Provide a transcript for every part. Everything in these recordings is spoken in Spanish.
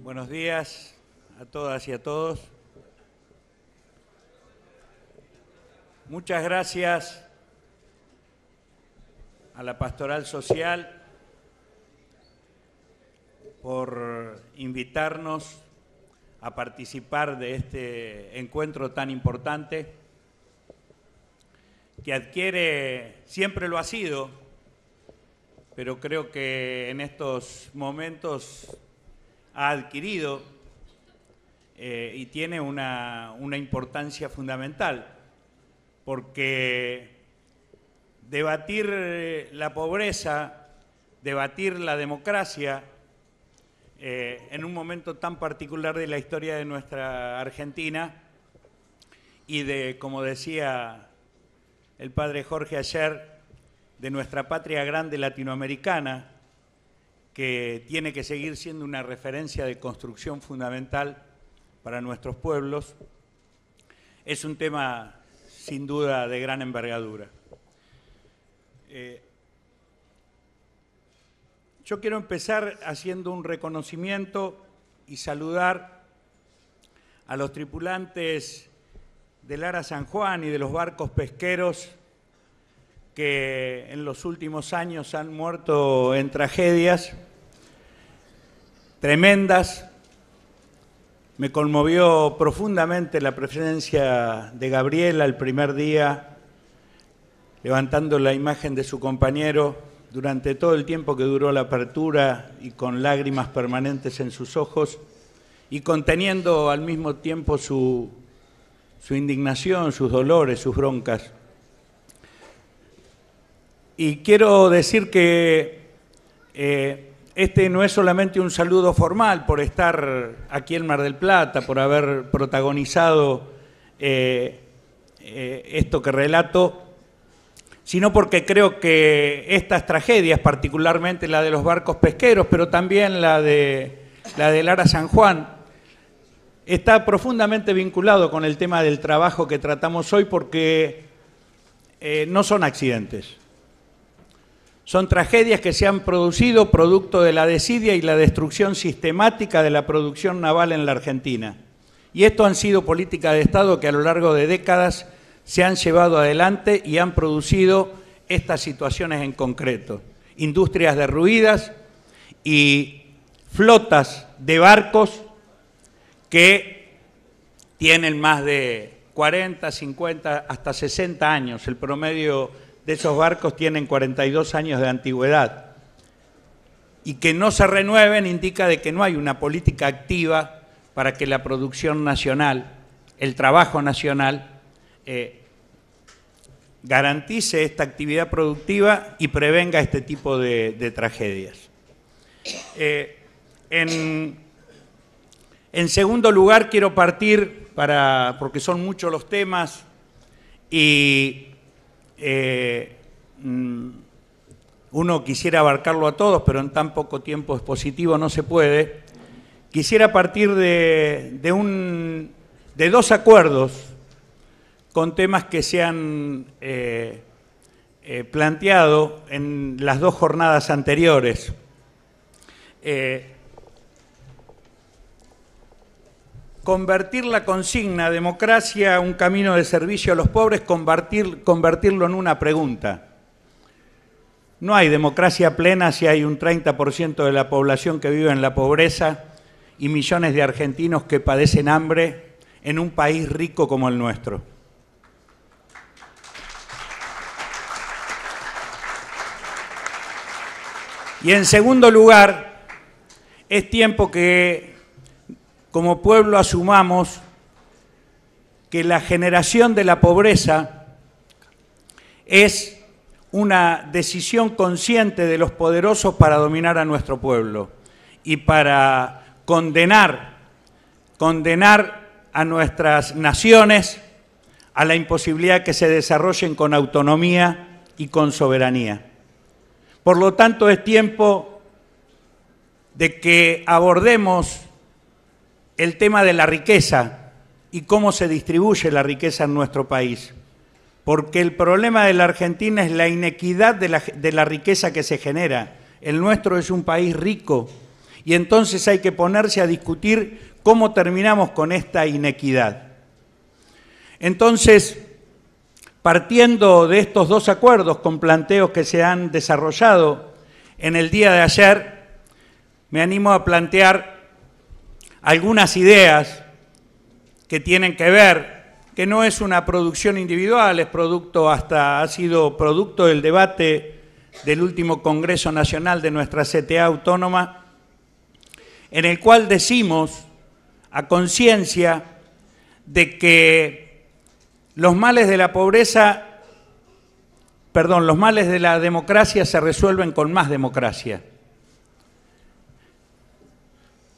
Buenos días a todas y a todos. Muchas gracias a la Pastoral Social por invitarnos a participar de este encuentro tan importante que adquiere, siempre lo ha sido, pero creo que en estos momentos ha adquirido y tiene una importancia fundamental, porque debatir la pobreza, debatir la democracia, en un momento tan particular de la historia de nuestra Argentina y de, como decía el padre Jorge ayer, de nuestra patria grande latinoamericana, que tiene que seguir siendo una referencia de construcción fundamental para nuestros pueblos, es un tema sin duda de gran envergadura. Yo quiero empezar haciendo un reconocimiento y saludar a los tripulantes del Ara San Juan y de los barcos pesqueros que en los últimos años han muerto en tragedias tremendas. Me conmovió profundamente la presencia de Gabriela el primer día, levantando la imagen de su compañero durante todo el tiempo que duró la apertura y con lágrimas permanentes en sus ojos y conteniendo al mismo tiempo su indignación, sus dolores, sus broncas. Y quiero decir que este no es solamente un saludo formal por estar aquí en Mar del Plata, por haber protagonizado esto que relato, sino porque creo que estas tragedias, particularmente la de los barcos pesqueros, pero también la del Ara San Juan, está profundamente vinculado con el tema del trabajo que tratamos hoy, porque no son accidentes. Son tragedias que se han producido producto de la desidia y la destrucción sistemática de la producción naval en la Argentina. Y esto han sido políticas de Estado que a lo largo de décadas se han llevado adelante y han producido estas situaciones en concreto. Industrias derruidas y flotas de barcos que tienen más de 40, 50, hasta 60 años. El promedio de esos barcos tienen 42 años de antigüedad. Y que no se renueven indica de que no hay una política activa para que la producción nacional, el trabajo nacional, garantice esta actividad productiva y prevenga este tipo de tragedias. En segundo lugar, quiero partir, porque son muchos los temas y uno quisiera abarcarlo a todos, pero en tan poco tiempo expositivo no se puede. Quisiera partir de dos acuerdos con temas que se han planteado en las dos jornadas anteriores. Convertir la consigna democracia, un camino de servicio a los pobres, convertirlo en una pregunta. No hay democracia plena si hay un 30% de la población que vive en la pobreza y millones de argentinos que padecen hambre en un país rico como el nuestro. Y en segundo lugar, es tiempo que como pueblo asumamos que la generación de la pobreza es una decisión consciente de los poderosos para dominar a nuestro pueblo y para condenar a nuestras naciones a la imposibilidad que se desarrollen con autonomía y con soberanía. Por lo tanto, es tiempo de que abordemos el tema de la riqueza y cómo se distribuye la riqueza en nuestro país. Porque el problema de la Argentina es la inequidad de la riqueza que se genera. El nuestro es un país rico y entonces hay que ponerse a discutir cómo terminamos con esta inequidad. Entonces, partiendo de estos dos acuerdos con planteos que se han desarrollado en el día de ayer, me animo a plantear algunas ideas que tienen que ver, que no es una producción individual, ha sido producto del debate del último Congreso Nacional de nuestra CTA autónoma, en el cual decimos a conciencia de que los males de la democracia se resuelven con más democracia.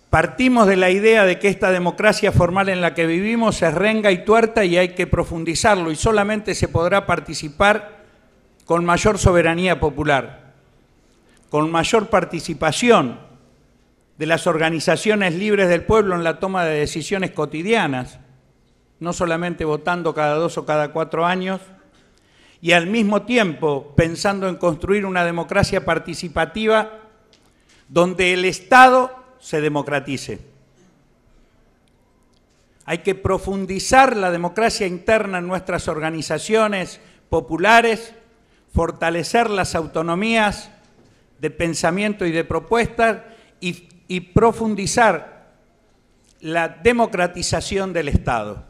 Partimos de la idea de que esta democracia formal en la que vivimos es renga y tuerta y hay que profundizarlo, y solamente se podrá participar con mayor soberanía popular, con mayor participación de las organizaciones libres del pueblo en la toma de decisiones cotidianas, no solamente votando cada 2 o cada 4 años, y al mismo tiempo pensando en construir una democracia participativa donde el Estado se democratice. Hay que profundizar la democracia interna en nuestras organizaciones populares, fortalecer las autonomías de pensamiento y de propuestas y profundizar la democratización del Estado.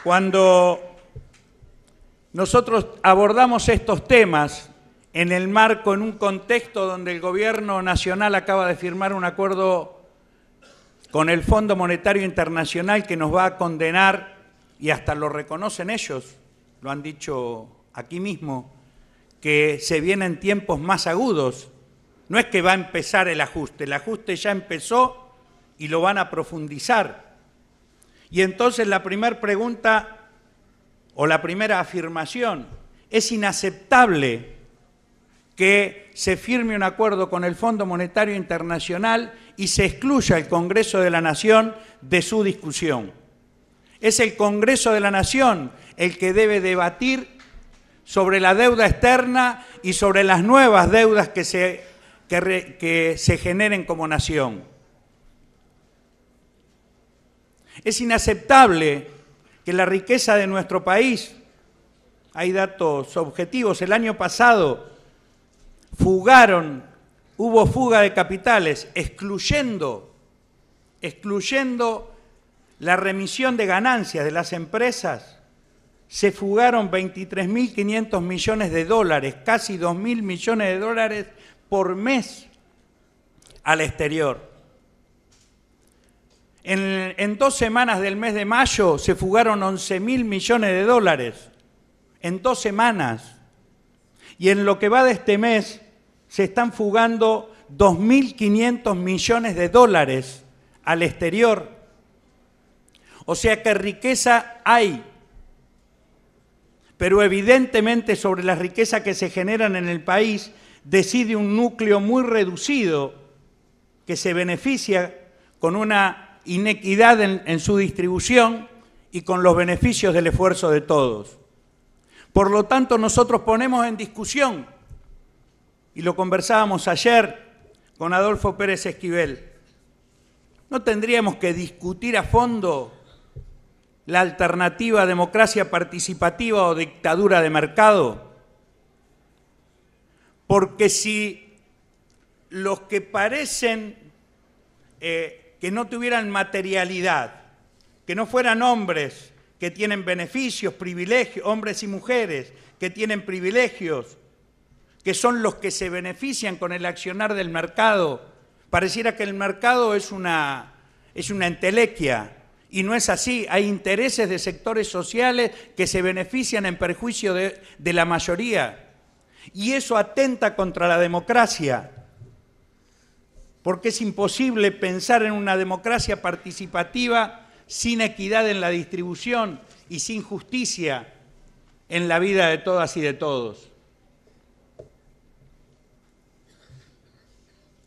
Cuando nosotros abordamos estos temas en un contexto donde el Gobierno Nacional acaba de firmar un acuerdo con el Fondo Monetario Internacional que nos va a condenar, y hasta lo reconocen ellos, lo han dicho aquí mismo, que se vienen tiempos más agudos. No es que va a empezar el ajuste ya empezó y lo van a profundizar. Y entonces la primera pregunta o la primera afirmación: es inaceptable que se firme un acuerdo con el Fondo Monetario Internacional y se excluya el Congreso de la Nación de su discusión. Es el Congreso de la Nación el que debe debatir sobre la deuda externa y sobre las nuevas deudas que se generen como nación. Es inaceptable que la riqueza de nuestro país, hay datos objetivos, el año pasado hubo fuga de capitales, excluyendo la remisión de ganancias de las empresas, se fugaron 23.500 millones de dólares, casi 2.000 millones de dólares por mes al exterior. En 2 semanas del mes de mayo se fugaron 11.000 millones de dólares, en 2 semanas. Y en lo que va de este mes se están fugando 2.500 millones de dólares al exterior. O sea que riqueza hay, pero evidentemente sobre la riqueza que se generan en el país decide un núcleo muy reducido que se beneficia con una inequidad en su distribución y con los beneficios del esfuerzo de todos. Por lo tanto, nosotros ponemos en discusión, y lo conversábamos ayer con Adolfo Pérez Esquivel, ¿no tendríamos que discutir a fondo la alternativa a democracia participativa o dictadura de mercado? Porque si los que parecen que no tuvieran materialidad, que no fueran hombres que tienen beneficios, privilegios, hombres y mujeres que tienen privilegios, que son los que se benefician con el accionar del mercado, pareciera que el mercado es una entelequia, y no es así. Hay intereses de sectores sociales que se benefician en perjuicio de la mayoría, y eso atenta contra la democracia, porque es imposible pensar en una democracia participativa sin equidad en la distribución y sin justicia en la vida de todas y de todos.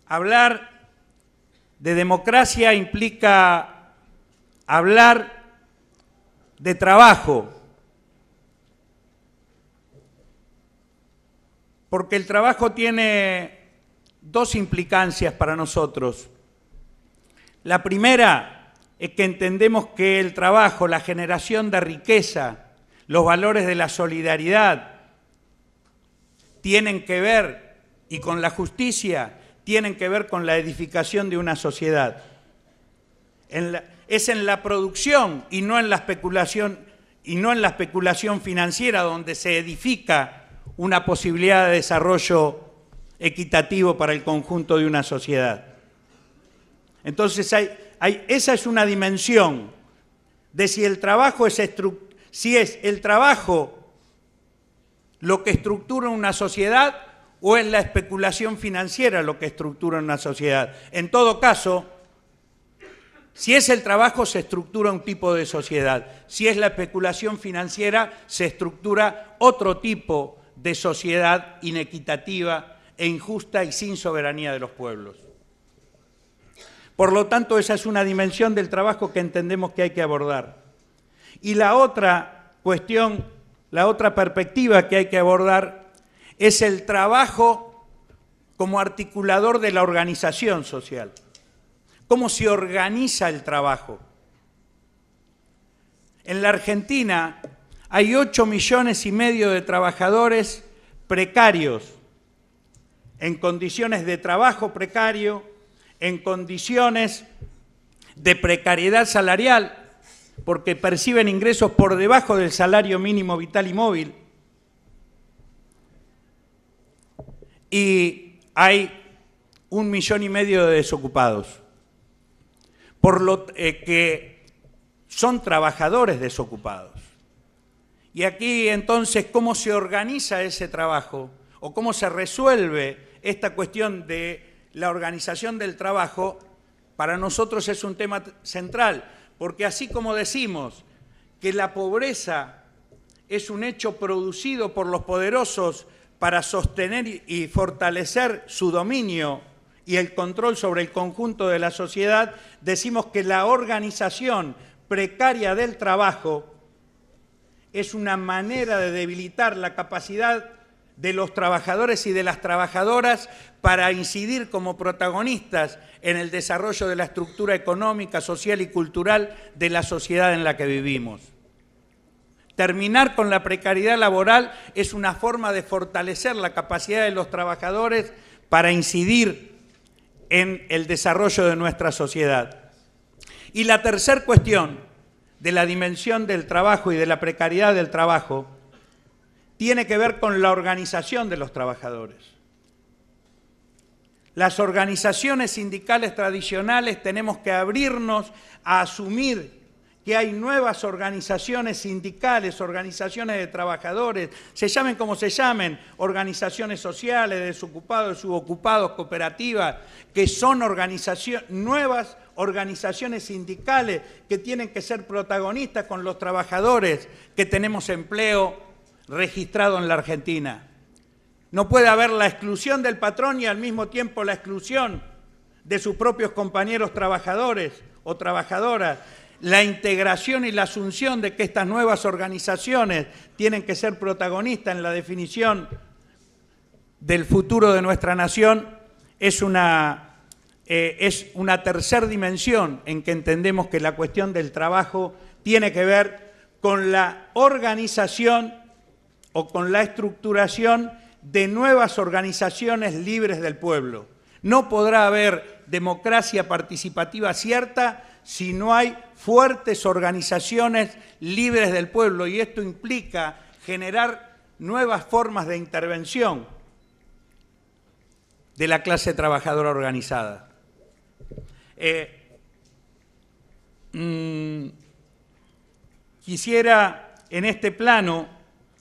Hablar de democracia implica hablar de trabajo. porque el trabajo tiene dos implicancias para nosotros. La primera es que entendemos que el trabajo, la generación de riqueza, los valores de la solidaridad tienen que ver, y con la justicia, tienen que ver con la edificación de una sociedad. Es en la producción y no en la especulación financiera donde se edifica una posibilidad de desarrollo equitativo para el conjunto de una sociedad. Entonces, esa es una dimensión de si el trabajo es el trabajo lo que estructura una sociedad o es la especulación financiera lo que estructura una sociedad. En todo caso, si es el trabajo, se estructura un tipo de sociedad. Si es la especulación financiera, se estructura otro tipo de sociedad inequitativa e injusta y sin soberanía de los pueblos. Por lo tanto, esa es una dimensión del trabajo que entendemos que hay que abordar. Y la otra cuestión, la otra perspectiva que hay que abordar es el trabajo como articulador de la organización social. ¿Cómo se organiza el trabajo? En la Argentina hay 8,5 millones de trabajadores precarios, en condiciones de trabajo precario, en condiciones de precariedad salarial, porque perciben ingresos por debajo del salario mínimo vital y móvil. Y hay 1,5 millones de desocupados, por lo que son trabajadores desocupados. Y aquí entonces, ¿cómo se organiza ese trabajo? ¿O cómo se resuelve esta cuestión de la organización del trabajo? Para nosotros es un tema central, porque así como decimos que la pobreza es un hecho producido por los poderosos para sostener y fortalecer su dominio y el control sobre el conjunto de la sociedad, decimos que la organización precaria del trabajo es una manera de debilitar la capacidad de los trabajadores y de las trabajadoras para incidir como protagonistas en el desarrollo de la estructura económica, social y cultural de la sociedad en la que vivimos. Terminar con la precariedad laboral es una forma de fortalecer la capacidad de los trabajadores para incidir en el desarrollo de nuestra sociedad. Y la tercera cuestión de la dimensión del trabajo y de la precariedad del trabajo tiene que ver con la organización de los trabajadores. Las organizaciones sindicales tradicionales tenemos que abrirnos a asumir que hay nuevas organizaciones sindicales, organizaciones de trabajadores, se llamen como se llamen, organizaciones sociales, desocupados, subocupados, cooperativas, que son nuevas organizaciones sindicales que tienen que ser protagonistas con los trabajadores que tenemos empleo registrado en la Argentina. No puede haber la exclusión del patrón y al mismo tiempo la exclusión de sus propios compañeros trabajadores o trabajadoras. La integración y la asunción de que estas nuevas organizaciones tienen que ser protagonistas en la definición del futuro de nuestra nación es una tercera dimensión en que entendemos que la cuestión del trabajo tiene que ver con la organización o con la estructuración de nuevas organizaciones libres del pueblo. No podrá haber democracia participativa cierta si no hay fuertes organizaciones libres del pueblo, y esto implica generar nuevas formas de intervención de la clase trabajadora organizada. Quisiera en este plano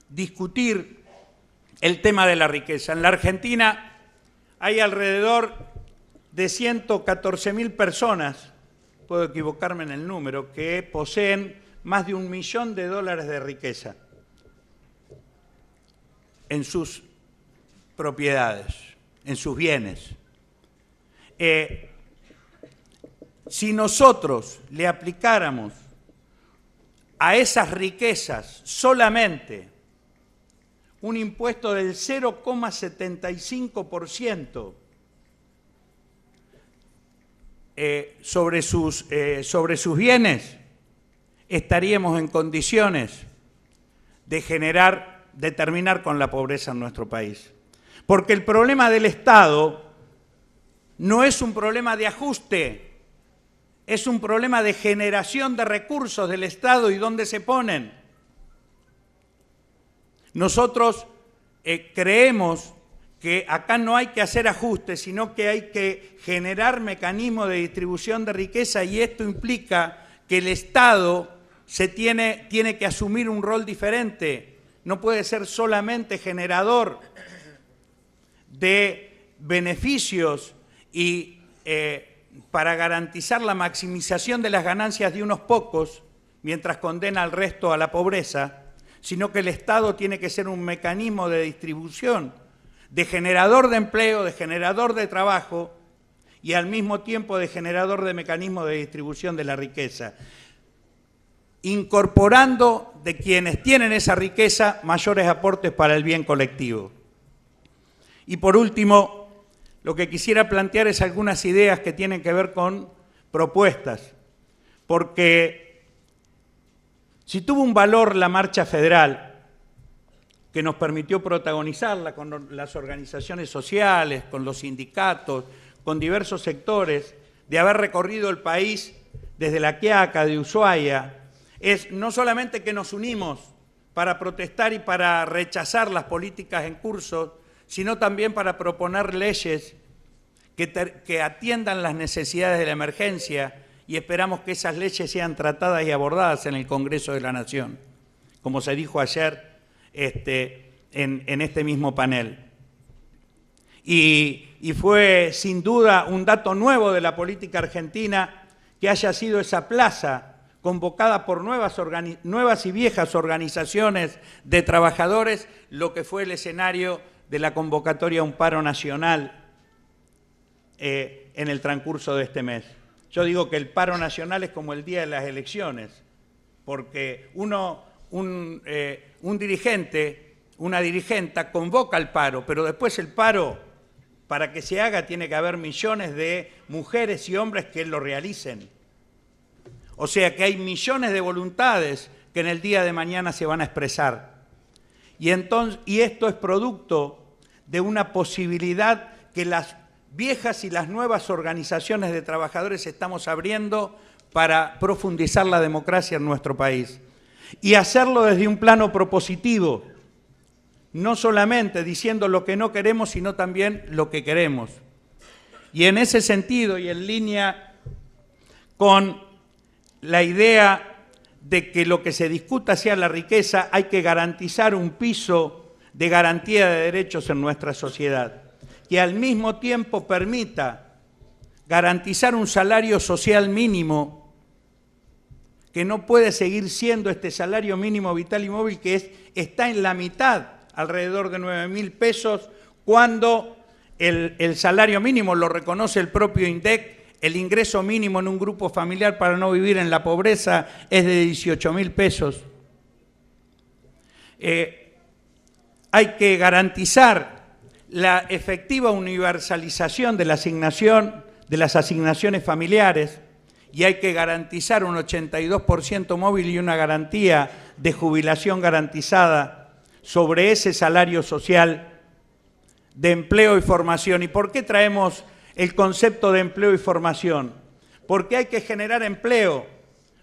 discutir el tema de la riqueza. En la Argentina hay alrededor de 114.000 personas, puedo equivocarme en el número, que poseen más de $1 millón de riqueza en sus propiedades, en sus bienes. Si nosotros le aplicáramos a esas riquezas solamente un impuesto del 0,75% sobre sus bienes, estaríamos en condiciones de terminar con la pobreza en nuestro país. Porque el problema del Estado no es un problema de ajuste, es un problema de generación de recursos del Estado y dónde se ponen. Nosotros creemos que acá no hay que hacer ajustes, sino que hay que generar mecanismos de distribución de riqueza, y esto implica que el Estado tiene que asumir un rol diferente. No puede ser solamente generador de beneficios y para garantizar la maximización de las ganancias de unos pocos, mientras condena al resto a la pobreza, sino que el Estado tiene que ser un mecanismo de distribución, de generador de empleo, de generador de trabajo y al mismo tiempo de generador de mecanismos de distribución de la riqueza, incorporando de quienes tienen esa riqueza mayores aportes para el bien colectivo. Y por último, lo que quisiera plantear es algunas ideas que tienen que ver con propuestas, porque si tuvo un valor la marcha federal, que nos permitió protagonizarla con las organizaciones sociales, con los sindicatos, con diversos sectores, de haber recorrido el país desde La Quiaca, de Ushuaia, es no solamente que nos unimos para protestar y para rechazar las políticas en curso, sino también para proponer leyes que atiendan las necesidades de la emergencia, y esperamos que esas leyes sean tratadas y abordadas en el Congreso de la Nación, como se dijo ayer en este mismo panel. Y fue sin duda un dato nuevo de la política argentina que haya sido esa plaza convocada por nuevas y viejas organizaciones de trabajadores, lo que fue el escenario de la convocatoria a un paro nacional en el transcurso de este mes. Yo digo que el paro nacional es como el día de las elecciones, porque un dirigente, una dirigenta convoca el paro, pero después el paro, para que se haga, tiene que haber millones de mujeres y hombres que lo realicen. O sea que hay millones de voluntades que en el día de mañana se van a expresar. Y esto es producto de una posibilidad que las viejas y las nuevas organizaciones de trabajadores estamos abriendo para profundizar la democracia en nuestro país. Y hacerlo desde un plano propositivo, no solamente diciendo lo que no queremos, sino también lo que queremos. Y en ese sentido, y en línea con la idea de que lo que se discuta sea la riqueza, hay que garantizar un piso de garantía de derechos en nuestra sociedad, que al mismo tiempo permita garantizar un salario social mínimo, que no puede seguir siendo este salario mínimo vital y móvil que está en la mitad, alrededor de 9.000 pesos, cuando el salario mínimo lo reconoce el propio INDEC, el ingreso mínimo en un grupo familiar para no vivir en la pobreza es de 18.000 pesos. Hay que garantizar la efectiva universalización de la asignación, de las asignaciones familiares, y hay que garantizar un 82% móvil y una garantía de jubilación garantizada sobre ese salario social de empleo y formación. ¿Y por qué traemos el concepto de empleo y formación? Porque hay que generar empleo,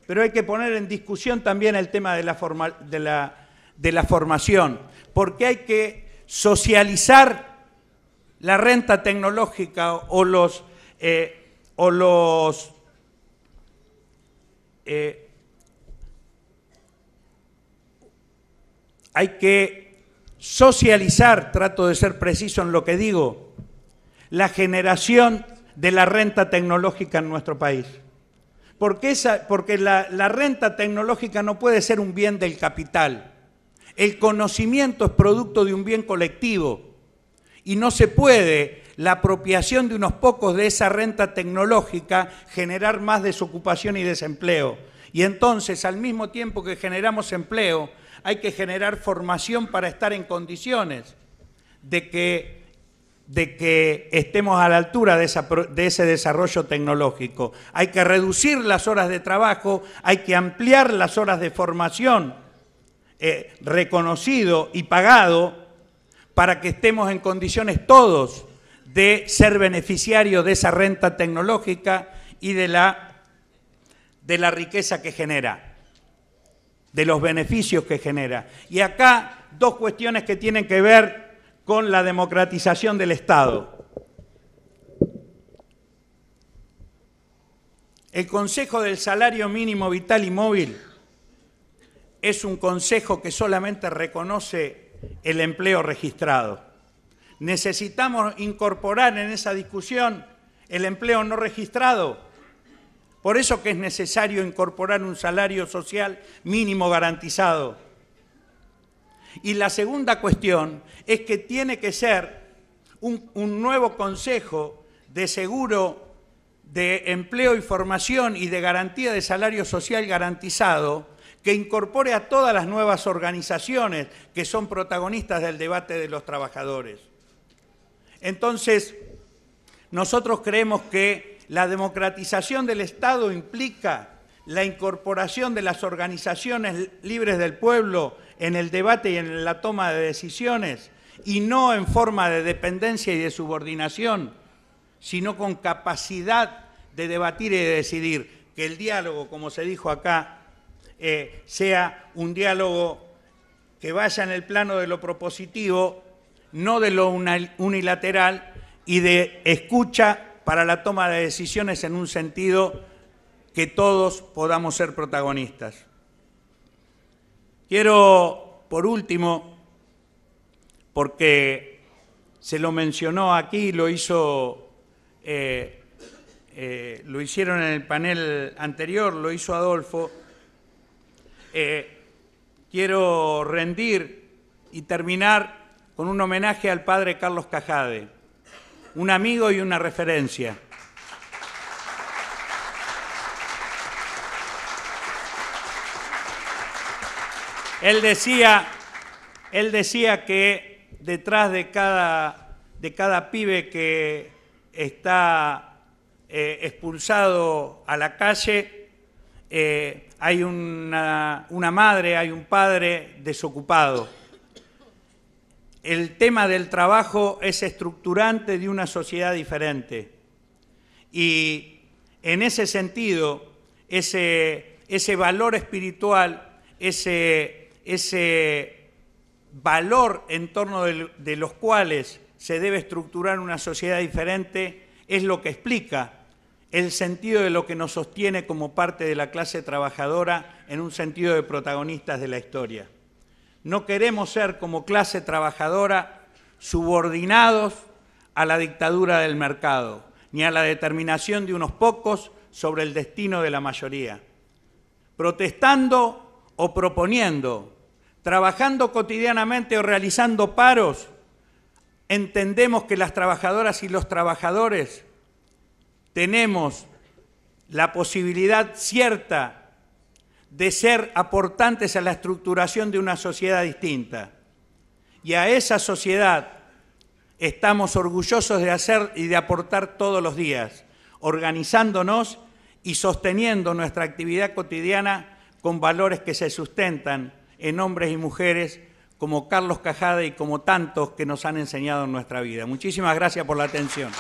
pero hay que poner en discusión también el tema de la formación, porque hay que socializar la renta tecnológica hay que socializar, trato de ser preciso en lo que digo, la generación de la renta tecnológica en nuestro país. Porque la renta tecnológica no puede ser un bien del capital. El conocimiento es producto de un bien colectivo y no se puede la apropiación de unos pocos de esa renta tecnológica generar más desocupación y desempleo. Y entonces, al mismo tiempo que generamos empleo, hay que generar formación para estar en condiciones de que estemos a la altura de ese desarrollo tecnológico. Hay que reducir las horas de trabajo, hay que ampliar las horas de formación reconocido y pagado para que estemos en condiciones todos de ser beneficiarios de esa renta tecnológica y de la riqueza que genera, de los beneficios que genera. Y acá dos cuestiones que tienen que ver con la democratización del Estado. El Consejo del Salario Mínimo Vital y Móvil es un consejo que solamente reconoce el empleo registrado. Necesitamos incorporar en esa discusión el empleo no registrado. Por eso que es necesario incorporar un salario social mínimo garantizado. Y la segunda cuestión es que tiene que ser un nuevo Consejo de Seguro de Empleo y Formación y de Garantía de Salario Social Garantizado que incorpore a todas las nuevas organizaciones que son protagonistas del debate de los trabajadores. Entonces, nosotros creemos que la democratización del Estado implica la incorporación de las organizaciones libres del pueblo en el debate y en la toma de decisiones, y no en forma de dependencia y de subordinación, sino con capacidad de debatir y de decidir. Que el diálogo, como se dijo acá, sea un diálogo que vaya en el plano de lo propositivo, no de lo unilateral, y de escucha para la toma de decisiones en un sentido que todos podamos ser protagonistas. Quiero, por último, porque se lo mencionó aquí, lo hicieron en el panel anterior, lo hizo Adolfo, quiero rendir y terminar con un homenaje al padre Carlos Cajade, un amigo y una referencia. Él decía que detrás de cada pibe que está expulsado a la calle hay una madre, hay un padre desocupado. El tema del trabajo es estructurante de una sociedad diferente. Y en ese sentido, ese valor espiritual, ese valor en torno de los cuales se debe estructurar una sociedad diferente, es lo que explica el sentido de lo que nos sostiene como parte de la clase trabajadora en un sentido de protagonistas de la historia. No queremos ser como clase trabajadora subordinados a la dictadura del mercado, ni a la determinación de unos pocos sobre el destino de la mayoría. Protestando o proponiendo, trabajando cotidianamente o realizando paros, entendemos que las trabajadoras y los trabajadores tenemos la posibilidad cierta de ser aportantes a la estructuración de una sociedad distinta. Y a esa sociedad estamos orgullosos de hacer y de aportar todos los días, organizándonos y sosteniendo nuestra actividad cotidiana con valores que se sustentan en hombres y mujeres como Carlos Cajade y como tantos que nos han enseñado en nuestra vida. Muchísimas gracias por la atención.